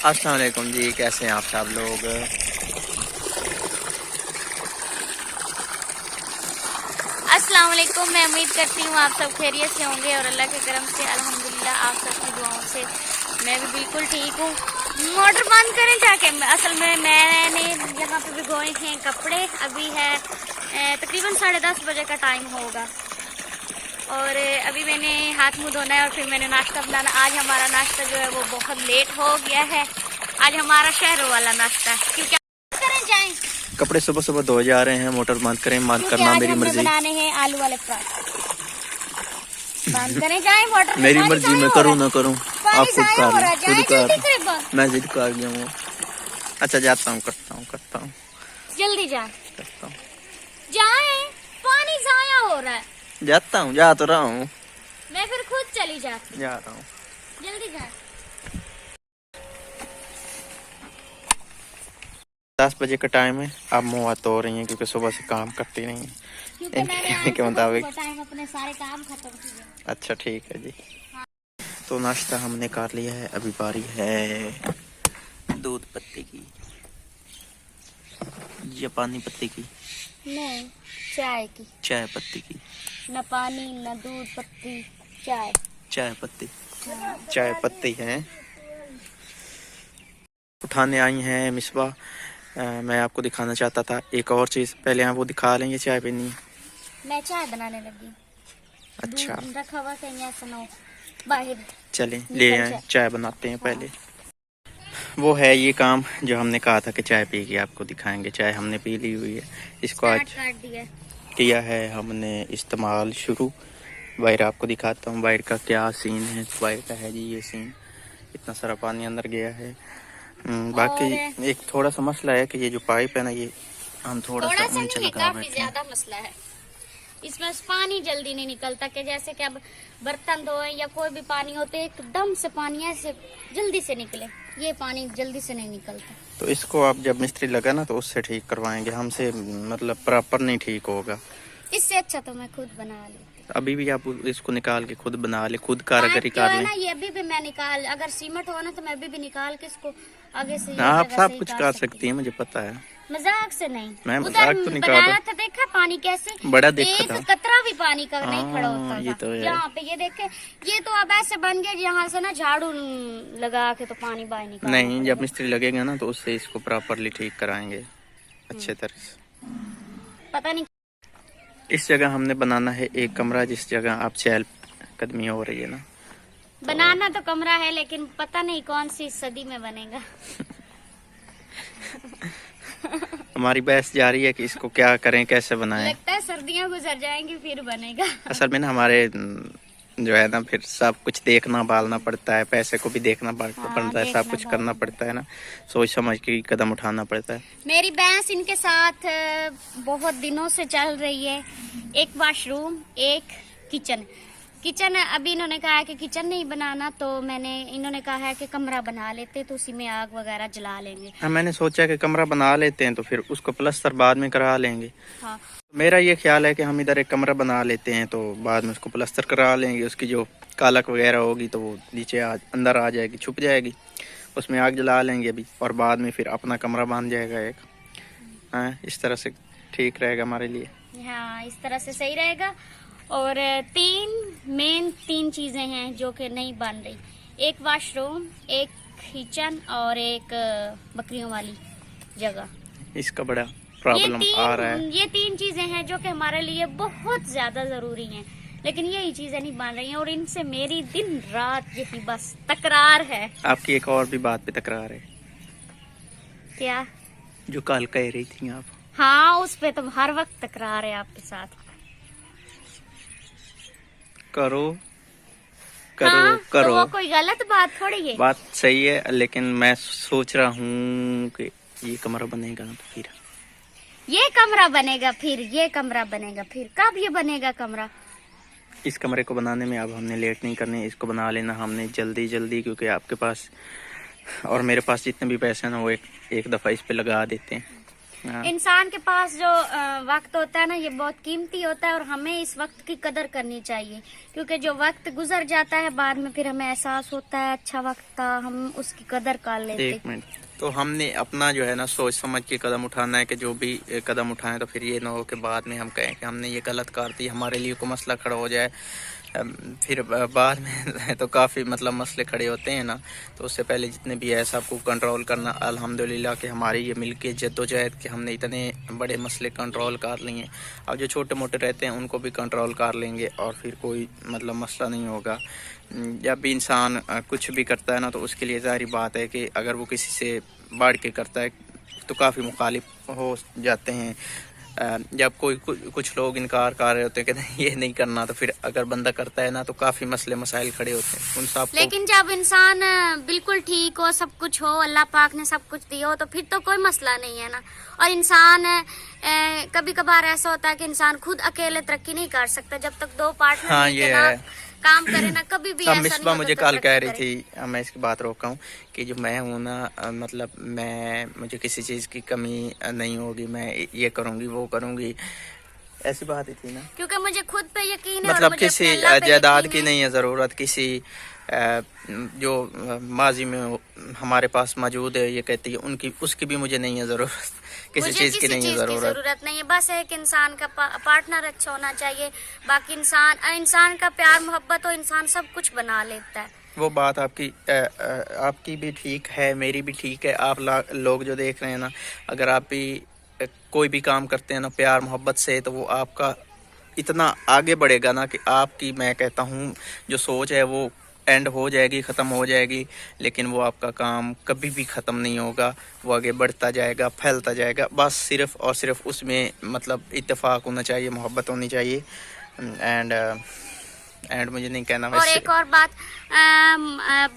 السلام علیکم جی، کیسے ہیں آپ سب لوگ؟ السلام علیکم. میں امید کرتی ہوں آپ سب خیریت سے ہوں گے اور اللہ کے کرم سے الحمدللہ آپ سب کی دعاؤں سے میں بھی بالکل ٹھیک ہوں. موٹر بند کریں جا کے. اصل میں نے یہاں پہ بھگوئے ہیں کپڑے. ابھی ہے تقریباً 10:30 بجے کا ٹائم ہوگا اور ابھی میں نے ہاتھ منہ دھونا ہے اور پھر میں نے ناشتہ بنانا. آج ہمارا ناشتہ جو ہے وہ بہت لیٹ ہو گیا ہے. آج ہمارا شہروں والا ناشتہ ہے کیونکہ کریں جائیں کپڑے صبح صبح دھوئے جا رہے ہیں. موٹر بند کریں، بند کیونکہ کرنا آج میری ہم نے مرضی. بنانے ہیں آلو والے پراٹھے. بند کریں جائیں موٹر. میری مرضی، میں کروں نہ کروں آپ خود ضائع کر ہو لیں. رہا ہے. خود جائیں کر جلدی کریں بند. میں ضد کر گیا ہوں. اچھا جاتا ہوں، کرتا ہوں. جلدی جائیں جائیں. پانی ضائع ہو رہا ہے. جاتا ہوں، جا تو رہا ہوں. میں پھر خود چلی جاتی. جا رہا ہوں. جلدی جائیں. 10 بجے کا ٹائم ہے. آپ منہ ہاتھ دھو رہی ہیں کیونکہ صبح سے کام کرتی نہیں ہیں. کیونکہ میں نے ان کے صبح مطابق ٹائم اپنے سارے کام ختم کیے. اچھا ٹھیک ہے جی. تو ناشتہ ہم نے کر لیا ہے. ابھی باری ہے دودھ پتی کی یا پانی پتی کی؟ نہیں، چائے کی. چائے پتی کی. نہ پانی نہ دودھ پتی، چائے. چائے پتی. چائے پتی ہے. اٹھانے آئی ہیں مصباح. میں آپ کو دکھانا چاہتا تھا ایک اور چیز. پہلے آپ وہ دکھا لیں. یہ چائے پینی ہے. میں چائے بنانے لگی. اچھا دودھ رکھا ہوا کہیں ایسا نہ ہو باہر چلیں لے نکل آئیں، جائے. چائے بناتے ہیں ہاں. پہلے. وہ ہے یہ کام جو ہم نے کہا تھا کہ چائے پی کے آپ کو دکھائیں گے. چائے ہم نے پی لی ہوئی ہے. اس کو آج کاٹ دیا. کیا ہے ہم نے استعمال شروع. باہر آپ کو دکھاتا ہوں باہر کا کیا سین ہے. باہر کا ہے جی یہ سین. اتنا سارا پانی اندر گیا ہے. باقی اور ایک تھوڑا سا مسئلہ ہے کہ یہ جو پائپ ہے نا، یہ ہم تھوڑا سا اونچا نہیں، لگا کافی بیٹھے ہیں. زیادہ مسئلہ ہے. اس میں پانی جلدی نہیں نکلتا کہ جیسے کہ اب برتن دھوئیں یا کوئی بھی پانی ہوتے ایک دم سے پانی ایسے جلدی سے نکلے. یہ پانی جلدی سے نہیں نکلتا. تو اس کو آپ جب مستری لگا نا تو اس سے ٹھیک کروائیں گے. ہم سے مطلب پراپر نہیں ٹھیک ہوگا. اس سے اچھا تو میں خود بنا لیتی. ابھی بھی آپ اس کو نکال کے خود بنا لے، خود کاریگری پائپ جو کر ہے لیں. نا یہ ابھی بھی میں نکال، اگر سیمنٹ ہو نا تو میں ابھی بھی نکال کے اس کو آگے سے یہ آپ جگہ سب صحیح کچھ کر کر سکتی سکتی ہیں، مجھے پتا ہے. مذاق سے نہیں. میں ادھر مذاق تو نہیں کر بنایا رہا. تھا، دیکھا پانی کیسے بڑا دیکھا ایک تھا. قطرہ بھی پانی کا نہیں کھڑا ہاں ہوتا یہ تو تھا. ہے. یہاں پہ یہ دیکھے یہ تو اب ایسے بن گئے یہاں سے نا جھاڑو لگا کے تو پانی باہر نکالنا نہیں، پڑے جب گا. مستری لگے گا نا تو اس سے اس کو پراپرلی ٹھیک کرائیں گے اچھے طرح سے. پتہ نہیں. اس جگہ ہم نے بنانا ہے ایک کمرہ جس جگہ آپ چہل قدمی ہو رہی ہے نا. بنانا تو کمرہ ہے لیکن پتہ نہیں کون سی صدی میں بنے گا. ہماری بحث جاری ہے کہ اس کو کیا کریں، کیسے بنائیں. لگتا ہے سردیاں گزر جائیں گی پھر بنے گا. اصل میں نا ہمارے جو ہے نا پھر سب کچھ دیکھنا بالنا پڑتا ہے. پیسے کو بھی دیکھنا پڑتا ہے. سب دیکھنا کچھ کرنا بھالنا پڑتا ہے نا. سوچ سمجھ کے قدم اٹھانا پڑتا ہے. میری بحث ان کے ساتھ بہت دنوں سے چل رہی ہے. ایک واش روم، ایک کچن. ابھی انہوں نے کہا ہے کہ کچن نہیں بنانا تو انہوں نے کہا ہے کہ کمرہ بنا لیتے تو اسی میں آگ وغیرہ جلا لیں گے. میں نے سوچا کہ کمرہ بنا لیتے ہیں تو پھر اس کو پلستر بعد میں کرا لیں گے. ہاں. میرا یہ خیال ہے کہ ہم ادھر ایک کمرہ بنا لیتے ہیں تو بعد میں اس کو پلستر کرا لیں گے. اس کی جو کالک وغیرہ ہوگی تو وہ نیچے اندر آ جائے گی، چھپ جائے گی. اس میں آگ جلا لیں گے ابھی اور بعد میں پھر اپنا کمرہ بن جائے گا ایک. ہاں اس طرح سے ٹھیک رہے گا ہمارے لیے. ہاں اس طرح سے صحیح رہے گا. اور تین چیزیں ہیں جو کہ نہیں بن رہی. ایک واش روم، ایک کچن اور ایک بکریوں والی جگہ. اس کا بڑا پرابلم آ رہا ہے. یہ تین چیزیں ہیں جو کہ ہمارے لیے بہت زیادہ ضروری ہیں لیکن یہی چیزیں نہیں بن رہی ہیں اور ان سے میری دن رات یہی بس تکرار ہے. آپ کی ایک اور بھی بات پہ تکرار ہے. کیا؟ جو کل کہہ رہی تھی آپ. ہاں اس پہ تو ہر وقت تکرار ہے آپ کے ساتھ. کرو تو وہ کوئی غلط بات تھوڑی ہے. بات صحیح ہے لیکن میں سوچ رہا ہوں کہ یہ کمرہ بنے گا تو پھر یہ کمرہ بنے گا پھر کب یہ بنے گا کمرہ؟ اس کمرے کو بنانے میں اب ہم نے لیٹ نہیں کرنے. اس کو بنا لینا ہم نے جلدی کیونکہ آپ کے پاس اور میرے پاس جتنے بھی پیسے ہیں نا وہ ایک دفعہ اس پہ لگا دیتے ہیں. हाँ। इंसान के पास जो वक्त होता है ना, ये बहुत कीमती होता है और हमें इस वक्त की कदर करनी चाहिए, क्योंकि जो वक्त गुजर जाता है बाद में फिर हमें एहसास होता है अच्छा वक्त था, हम उसकी कदर कर लेते। एक मिनट, तो हमने अपना जो है ना सोच समझ के कदम उठाना है कि जो भी कदम उठाएं तो फिर ये ना हो कि बाद में हम कहें कि हमने ये गलत कर दी, हमारे लिए कोई मसला खड़ा हो जाए फिर बाद में तो काफ़ी मतलब मसले खड़े होते हैं ना। तो उससे पहले जितने भी है सबको कंट्रोल करना। अल्हम्दुलिल्लाह कि हमारी ये मिल के जद्दोजहद कि हमने इतने बड़े मसले कंट्रोल कर लिए। अब जो छोटे मोटे रहते हैं उनको भी कंट्रोल कर लेंगे और फिर कोई मतलब मसला नहीं होगा। जब भी इंसान कुछ भी करता है ना तो उसके लिए ज़ाहिर बात है कि अगर वो किसी से बढ़ के करता है तो काफ़ी मुखालिफ हो जाते हैं। जब कोई कुछ लोग इनकार कर रहे होते हैं कि नहीं ये नहीं करना, तो फिर अगर बंदा करता है ना तो काफ़ी मसले मसाइल खड़े होते हैं उन सब। लेकिन जब इंसान बिल्कुल ठीक हो, सब कुछ हो, अल्लाह पाक ने सब कुछ दिया हो, तो फिर तो कोई मसला नहीं है ना। और इंसान कभी कभार ऐसा होता है कि इंसान खुद अकेले तरक्की नहीं कर सकता, जब तक दो पार्टनर हाँ, मिलके ये ना है। काम करे ना, कभी भी अब ऐसा मिसबा नहीं मुझे होता कल तो कह तरक्की रही करे। थी, मैं इसकी बात रोका हूँ कि जो मैं हूँ ना मतलब मुझे किसी चीज़ की कमी नहीं होगी, मैं ये करूँगी वो करूँगी, ऐसी बात ही थी ना। क्योंकि मुझे खुद पे यकीन है और मतलब मुझे किसी अपने अल्लाह पे जायदाद यकीन की है। नहीं है ज़रूरत, किसी जो माजी में हमारे पास मौजूद है ये कहती है उनकी उसकी भी मुझे नहीं है ज़रूरत, किसी मुझे चीज़ की किसी नहीं है चीज की ज़रूरत। जरूरत नहीं है, बस एक इंसान का पार्टनर अच्छा होना चाहिए। बाकी इंसान का प्यार मोहब्बत हो, इंसान सब कुछ बना लेता है। वो बात आपकी भी ठीक है, मेरी भी ठीक है। आप लोग जो देख रहे हैं ना, अगर आप भी कोई भी काम करते हैं ना प्यार मोहब्बत से, तो वो आपका इतना आगे बढ़ेगा ना कि आपकी, मैं कहता हूँ, जो सोच है वो एंड हो जाएगी, ख़त्म हो जाएगी, लेकिन वो आपका काम कभी भी ख़त्म नहीं होगा। वो आगे बढ़ता जाएगा, फैलता जाएगा। बस सिर्फ़ और सिर्फ उसमें मतलब इत्तेफाक होना चाहिए, मोहब्बत होनी चाहिए। एंड मुझे नहीं कहना और वैसे। एक और बात,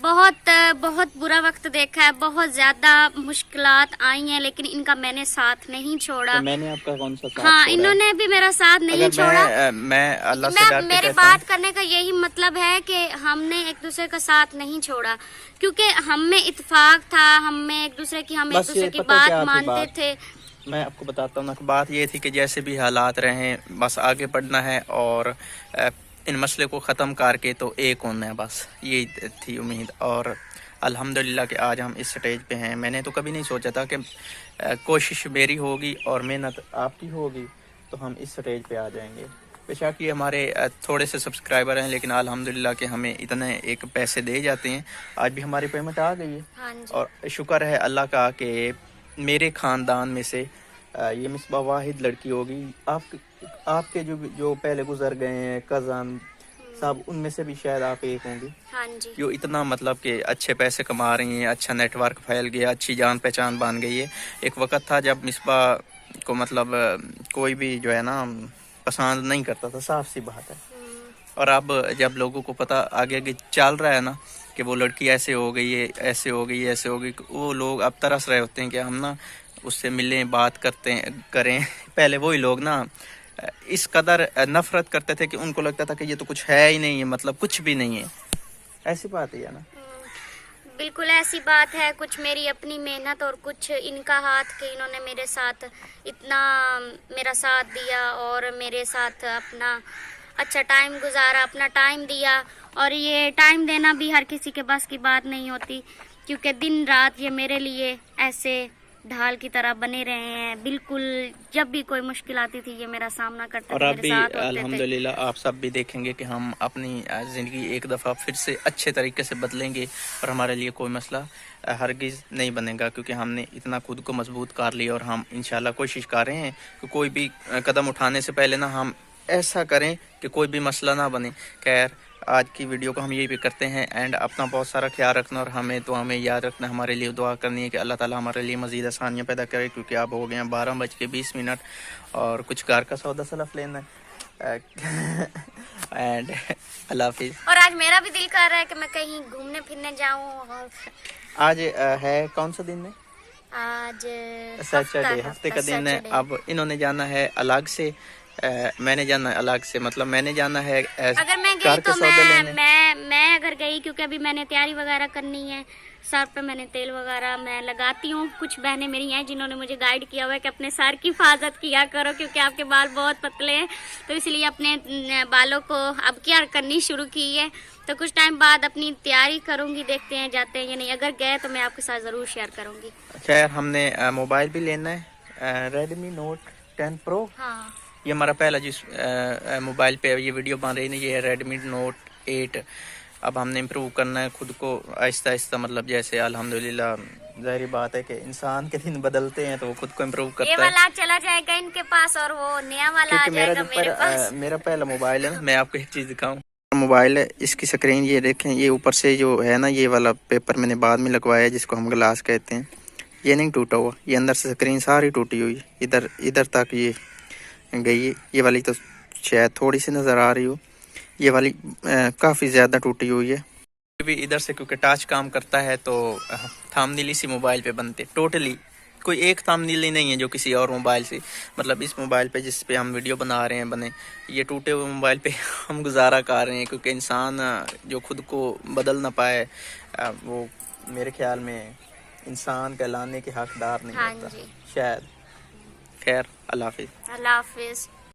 बहुत बुरा वक्त देखा है, बहुत ज्यादा मुश्किलात आई हैं, लेकिन इनका मैंने साथ नहीं छोड़ा। तो मैंने आपका कौन सा साथ हाँ, छोड़ा? इन्होंने भी मेरा साथ नहीं छोड़ा। मैं अल्लाह से डर के मेरे कहता बात हूँ। करने का यही मतलब है कि हमने एक दूसरे का साथ नहीं छोड़ा, क्योंकि हम में इत्तेफाक था, हम में एक दूसरे की बस ये की पता क्या बात थी मानते बात? थे। मैं आपको बताता हूँ ना, बात ये थी कि जैसे भी हालात रहे बस आगे बढ़ना है और इन मसले को ख़त्म करके तो एक होना है, बस यही थी उम्मीद। और अल्हम्दुलिल्लाह कि आज हम इस स्टेज पे हैं। मैंने तो कभी नहीं सोचा था कि कोशिश मेरी होगी और मेहनत आपकी होगी तो हम इस स्टेज पे आ जाएंगे। बेशक ये हमारे थोड़े से सब्सक्राइबर हैं, लेकिन अल्हम्दुलिल्लाह कि हमें इतने एक पैसे दे जाते हैं। आज भी हमारी पेमेंट आ गई है। हाँ जी। और शुक्र है अल्लाह का कि मेरे ख़ानदान में से ये मिसबा वाहिद लड़की होगी। आपके जो पहले गुजर गए हैं कज़न सब, उनमें से भी शायद आप एक होंगी हाँ जी। जो इतना मतलब कि अच्छे पैसे कमा रही हैं, अच्छा नेटवर्क फैल गया, अच्छी जान पहचान बन गई है। एक वक्त था जब मिसबा को मतलब कोई भी जो है ना पसंद नहीं करता था, साफ सी बात है। और अब जब लोगों को पता आगे आगे चल रहा है ना कि वो लड़की ऐसे हो गई है, ऐसे हो गई, ऐसे हो गई, वो लोग अब तरस रहे होते हैं कि हम ना उससे मिलें, बात करें। पहले वही लोग ना इस कदर नफरत करते थे कि उनको लगता था कि ये तो कुछ है ही नहीं है, मतलब कुछ भी नहीं है। ऐसी बात है ना। बिल्कुल ऐसी बात है। कुछ मेरी अपनी मेहनत और कुछ इनका हाथ कि इन्होंने मेरे साथ इतना मेरा साथ दिया और मेरे साथ अपना अच्छा टाइम गुजारा, अपना टाइम दिया। और ये टाइम देना भी हर किसी के बस की बात नहीं होती, क्योंकि दिन रात ये मेरे लिए ऐसे ढाल की तरह बने रहे हैं। बिल्कुल जब भी कोई मुश्किल आती थी ये मेरा सामना करते और थे, अब मेरे भी साथ होते थे। अल्हम्दुलिल्लाह आप सब भी देखेंगे कि हम अपनी ज़िंदगी एक दफ़ा फिर से अच्छे तरीके से बदलेंगे और हमारे लिए कोई मसला हरगिज़ नहीं बनेगा, क्योंकि हमने इतना खुद को मजबूत कर लिया। और हम इंशाल्लाह कोशिश कर रहे हैं कि कोई भी कदम उठाने से पहले ना हम ऐसा करें कि कोई भी मसला ना बने। खैर आज की वीडियो को हम यही भी करते हैं एंड अपना बहुत सारा ख्याल रखना और हमें याद रखना, हमारे लिए दुआ करनी है कि अल्लाह ताला हमारे लिए मज़ीद आसानियाँ पैदा करे, क्योंकि अब हो गए हैं 12:20 और कुछ घर का सौदा सलफ लेना है। एंड अल्लाह हाफिज़। और आज मेरा भी दिल कर रहा है कि मैं कहीं घूमने फिरने जाऊं। आज है कौन सा दिन है? आज सैटरडे, हफ्ते का दिन है। अब इन्होंने जाना है अलग से, मैंने जाना है अलग से, मतलब मैंने जाना है अगर मैं गई कार के तो सौदे लेने। मैं अगर गई, क्योंकि अभी मैंने तैयारी वगैरह करनी है, सर पे मैंने तेल वगैरह मैं लगाती हूँ। कुछ बहनें मेरी हैं जिन्होंने मुझे गाइड किया हुआ है कि अपने सर की हिफाजत किया करो, क्योंकि आपके बाल बहुत पतले हैं, तो इसलिए अपने बालों को अब केयर करनी शुरू की है। तो कुछ टाइम बाद अपनी तैयारी करूँगी, देखते हैं जाते हैं या नहीं। अगर गए तो मैं आपके साथ ज़रूर शेयर करूँगी। अच्छा यार, हमने मोबाइल भी लेना है, रेडमी नोट 10 प्रो। हाँ, ये हमारा पहला जिस मोबाइल पे ये वीडियो बन रही है, ये रेडमी नोट 8। अब हमने इम्प्रूव करना है खुद को आहिस्ता आहिस्ता, मतलब जैसे अल्हम्दुलिल्लाह ज़ाहिर बात है कि इंसान के दिन बदलते हैं तो वो खुद को इम्प्रूव ये करता है। वाला चला जाएगा इनके पास और वो नया वाला आ क्योंकि मेरा जाएगा जो मेरे पास। मेरा पहला मोबाइल है ना, मैं आपको एक चीज़ दिखाऊं। मोबाइल है, इसकी स्क्रीन ये देखें, ये ऊपर से जो है ना, ये वाला पेपर मैंने बाद में लगवाया है, जिसको हम ग्लास कहते हैं। ये नहीं टूटा हुआ, ये अंदर से स्क्रीन सारी टूटी हुई, इधर इधर तक ये गई है। ये वाली तो शायद थोड़ी सी नज़र आ रही हो, ये वाली काफ़ी ज़्यादा टूटी हुई है। भी इधर से क्योंकि टच काम करता है तो थंबनेल इसी मोबाइल पे बनते टोटली। कोई एक थंबनेल ही नहीं है जो किसी और मोबाइल से, मतलब इस मोबाइल पे जिस पे हम वीडियो बना रहे हैं बने, ये टूटे हुए मोबाइल पे हम गुजारा कर रहे हैं। क्योंकि इंसान जो खुद को बदल ना पाए वो मेरे ख्याल में इंसान कहलाने के हकदार नहीं हाँ होता जी। शायद। खैर, अल्लाह हाफिज़। अल्लाह हाफिज़।